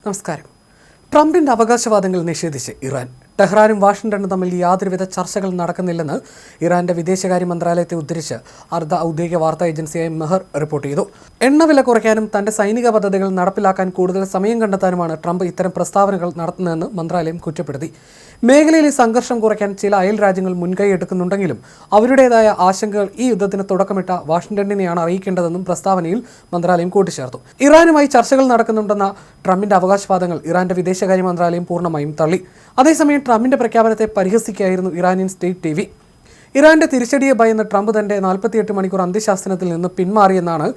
നമസ്കാരം. ട്രംപിന്റെ അവകാശവാദങ്ങൾ നിഷേധിച്ച് ഇറാൻ. ടെഹ്റാനും വാഷിംഗ്ടണും തമ്മിൽ യാതൊരുവിധ ചർച്ചകൾ നടക്കുന്നില്ലെന്ന് ഇറാന്റെ വിദേശകാര്യ മന്ത്രാലയത്തെ ഉദ്ധരിച്ച് അർദ്ധ ഔദ്യോഗിക വാർത്താ ഏജൻസിയായ മെഹർ റിപ്പോർട്ട് ചെയ്തു. എണ്ണവില കുറയ്ക്കാനും തന്റെ സൈനിക പദ്ധതികൾ നടപ്പിലാക്കാൻ കൂടുതൽ സമയം കണ്ടെത്താനുമാണ് ട്രംപ് ഇത്തരം പ്രസ്താവനകൾ നടത്തുന്നതെന്ന് മന്ത്രാലയം കുറ്റപ്പെടുത്തി. മേഖലയിലെ സംഘർഷം കുറയ്ക്കാൻ ചില അയൽ രാജ്യങ്ങൾ മുൻകൈ എടുക്കുന്നുണ്ടെങ്കിലും അവരുടേതായ ആശങ്കകൾ ഈ യുദ്ധത്തിന് തുടക്കമിട്ട വാഷിംഗ്ടണിനെയാണ് അറിയിക്കേണ്ടതെന്നും പ്രസ്താവനയിൽ മന്ത്രാലയം കൂട്ടിച്ചേർത്തു. ഇറാനുമായി ചർച്ചകൾ നടക്കുന്നുണ്ടെന്ന ട്രംപിന്റെ അവകാശവാദങ്ങൾ ഇറാന്റെ വിദേശകാര്യ മന്ത്രാലയം പൂർണ്ണമായും തള്ളി. അതേസമയം ട്രംപിന്റെ പ്രഖ്യാപനത്തെ പരിഹസിക്കുകയായിരുന്നു ഇറാനിയൻ സ്റ്റേറ്റ് TV. ഇറാന്റെ തിരിച്ചടിയെ ഭയന്ന് ട്രംപ് തന്റെ 48 മണിക്കൂർ അന്ത്യശാസനത്തിൽ നിന്ന് പിന്മാറിയെന്നാണ്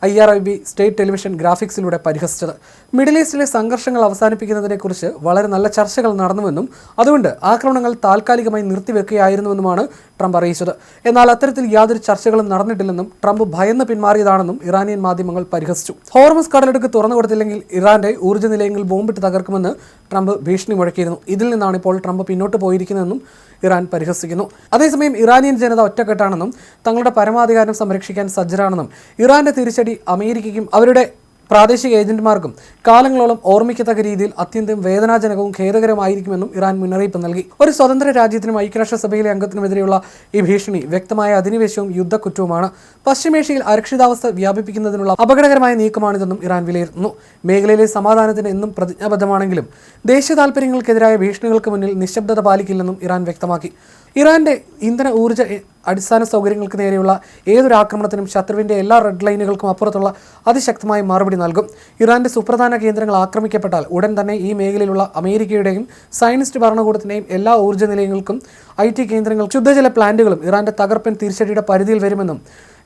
IRIB സ്റ്റേറ്റ് ടെലിവിഷൻ ഗ്രാഫിക്സിലൂടെ പരിഹസിച്ചത്. മിഡിൽ ഈസ്റ്റിലെ സംഘർഷങ്ങൾ അവസാനിപ്പിക്കുന്നതിനെക്കുറിച്ച് വളരെ നല്ല ചർച്ചകൾ നടന്നുവെന്നും അതുകൊണ്ട് ആക്രമണങ്ങൾ താൽക്കാലികമായി നിർത്തിവെക്കുകയായിരുന്നുവെന്നുമാണ് ട്രംപ് അറിയിച്ചത്. എന്നാൽ അത്തരത്തിൽ യാതൊരു ചർച്ചകളും നടന്നിട്ടില്ലെന്നും ട്രംപ് ഭയന്ന് പിന്മാറിയതാണെന്നും ഇറാനിയൻ മാധ്യമങ്ങൾ പരിഹസിച്ചു. ഹോർമസ് കടലിടുക്ക് തുറന്നു കൊടുത്തില്ലെങ്കിൽ ഇറാന്റെ ഊർജ്ജ നിലയങ്ങൾ ബോംബിട്ട് തകർക്കുമെന്ന് ട്രംപ് ഭീഷണി മുഴക്കിയിരുന്നു. ഇതിൽ നിന്നാണ് ഇപ്പോൾ ട്രംപ് പിന്നോട്ട് പോയിരിക്കുന്നതെന്നും ഇറാൻ പരിഹസിക്കുന്നു. അതേസമയം ഇറാനിയൻ ജനത ഒറ്റക്കെട്ടാണെന്നും തങ്ങളുടെ പരമാധികാരം സംരക്ഷിക്കാൻ സജ്ജരാണെന്നും ഇറാന്റെ തിരിച്ചടി അമേരിക്കയ്ക്കും അവരുടെ പ്രാദേശിക ഏജന്റുമാർക്കും കാലങ്ങളോളം ഓർമ്മിക്കത്തക്ക രീതിയിൽ അത്യന്തം വേദനാജനകവും ഖേദകരമായിരിക്കുമെന്നും ഇറാൻ മുന്നറിയിപ്പ് നൽകി. ഒരു സ്വതന്ത്ര രാജ്യത്തിനും ഐക്യരാഷ്ട്രസഭയിലെ അംഗത്തിനുമെതിരെയുള്ള ഈ ഭീഷണി വ്യക്തമായ അധിനിവേശവും യുദ്ധക്കുറ്റവുമാണ്. പശ്ചിമേഷ്യയിൽ അരക്ഷിതാവസ്ഥ വ്യാപിപ്പിക്കുന്നതിനുള്ള അപകടകരമായ നീക്കമാണിതെന്നും ഇറാൻ വിലയിരുത്തുന്നു. മേഖലയിലെ സമാധാനത്തിന് എന്നും പ്രതിജ്ഞാബദ്ധമാണെങ്കിലും ദേശീയ താൽപര്യങ്ങൾക്കെതിരായ ഭീഷണികൾക്ക് മുന്നിൽ നിശബ്ദത പാലിക്കില്ലെന്നും ഇറാൻ വ്യക്തമാക്കി. ഇറാന്റെ ഇന്ധന ഊർജ്ജ അടിസ്ഥാന സൗകര്യങ്ങൾക്ക് നേരെയുള്ള ഏതൊരു ആക്രമണത്തിനും ശത്രുവിൻ്റെ എല്ലാ റെഡ് ലൈനുകൾക്കും അപ്പുറത്തുള്ള അതിശക്തമായ മറുപടി നൽകും. ഇറാന്റെ സുപ്രധാന കേന്ദ്രങ്ങൾ ആക്രമിക്കപ്പെട്ടാൽ ഉടൻ തന്നെ ഈ മേഖലയിലുള്ള അമേരിക്കയുടെയും സയനിസ്റ്റ് ഭരണകൂടത്തിൻ്റെയും എല്ലാ ഊർജ്ജ നിലയങ്ങൾക്കും IT കേന്ദ്രങ്ങൾ ശുദ്ധജല പ്ലാന്റുകളും ഇറാന്റെ തകർപ്പൻ തിരിച്ചടിയുടെ പരിധിയിൽ വരുമെന്നും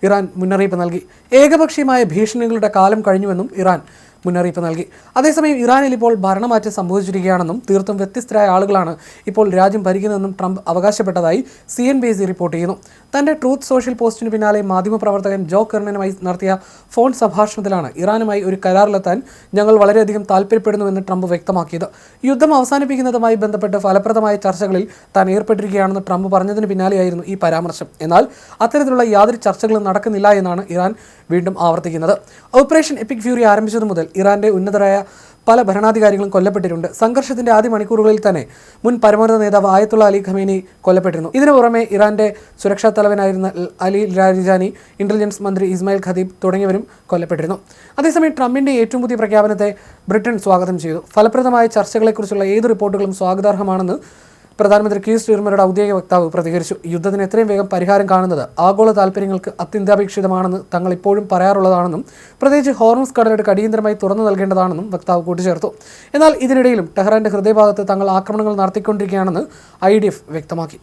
ഇറാൻ മുന്നറിയിപ്പ് നൽകി. ഏകപക്ഷീയമായ ഭീഷണികളുടെ കാലം കഴിഞ്ഞുവെന്നും ഇറാൻ മുന്നറിയിപ്പ് നൽകി. അതേസമയം ഇറാനിൽ ഇപ്പോൾ ഭരണമാറ്റം സംഭവിച്ചിരിക്കുകയാണെന്നും തീർത്തും വ്യത്യസ്തരായ ആളുകളാണ് ഇപ്പോൾ രാജ്യം ഭരിക്കുന്നതെന്നും ട്രംപ് അവകാശപ്പെട്ടതായി CNBC റിപ്പോർട്ട് ചെയ്യുന്നു. തന്റെ ട്രൂത്ത് സോഷ്യൽ പോസ്റ്റിന് പിന്നാലെ മാധ്യമപ്രവർത്തകൻ ജോ കെർണനുമായി നടത്തിയ ഫോൺ സംഭാഷണത്തിലാണ് ഇറാനുമായി ഒരു കരാറിലെത്താൻ ഞങ്ങൾ വളരെയധികം താല്പര്യപ്പെടുന്നുവെന്ന് ട്രംപ് വ്യക്തമാക്കിയത്. യുദ്ധം അവസാനിപ്പിക്കുന്നതുമായി ബന്ധപ്പെട്ട് ഫലപ്രദമായ ചർച്ചകളിൽ താൻ ഏർപ്പെട്ടിരിക്കുകയാണെന്ന് ട്രംപ് പറഞ്ഞതിന് പിന്നാലെയായിരുന്നു ഈ പരാമർശം. എന്നാൽ അത്തരത്തിലുള്ള യാതൊരു ചർച്ചകളും നടക്കുന്നില്ല എന്നാണ് ഇറാൻ വീണ്ടും ആവർത്തിക്കുന്നത്. ഓപ്പറേഷൻ എപ്പിക് ഫ്യൂറി ആരംഭിച്ചതു മുതൽ ഇറാന്റെ ഉന്നതരായ പല ഭരണാധികാരികളും കൊല്ലപ്പെട്ടിട്ടുണ്ട്. സംഘർഷത്തിന്റെ ആദ്യ മണിക്കൂറുകളിൽ തന്നെ മുൻ പരമോന്നത നേതാവ് ആയത്തുള്ള അലി ഖമേനി കൊല്ലപ്പെട്ടിരുന്നു. ഇതിനു പുറമെ ഇറാന്റെ സുരക്ഷാ തലവനായിരുന്ന അലി ലാരിജാനി, ഇന്റലിജൻസ് മന്ത്രി ഇസ്മായിൽ ഖദീബ് തുടങ്ങിയവരും കൊല്ലപ്പെട്ടിരുന്നു. അതേസമയം ട്രംപിന്റെ ഏറ്റവും പുതിയ പ്രഖ്യാപനത്തെ ബ്രിട്ടൻ സ്വാഗതം ചെയ്തു. ഫലപ്രദമായ ചർച്ചകളെക്കുറിച്ചുള്ള ഏത് റിപ്പോർട്ടുകളും സ്വാഗതാർഹമാണെന്ന് പ്രധാനമന്ത്രി കീർ സ്റ്റാർമറുടെ ഔദ്യോഗിക വക്താവ് പ്രതികരിച്ചു. യുദ്ധത്തിന് എത്രയും വേഗം പരിഹാരം കാണുന്നത് ആഗോള താൽപര്യങ്ങൾക്ക് അത്യന്താപേക്ഷിതമാണെന്ന് തങ്ങൾ ഇപ്പോഴും പറയാറുള്ളതാണെന്നും പ്രത്യേകിച്ച് ഹോർമസ് കടലിടുക്ക് അടിയന്തരമായി തുറന്നു നൽകേണ്ടതാണെന്നും വക്താവ് കൂട്ടിച്ചേർത്തു. എന്നാൽ ഇതിനിടയിലും ടെഹ്റാന്റെ ഹൃദയഭാഗത്ത് തങ്ങൾ ആക്രമണങ്ങൾ നടത്തിക്കൊണ്ടിരിക്കുകയാണെന്ന് IDF വ്യക്തമാക്കി.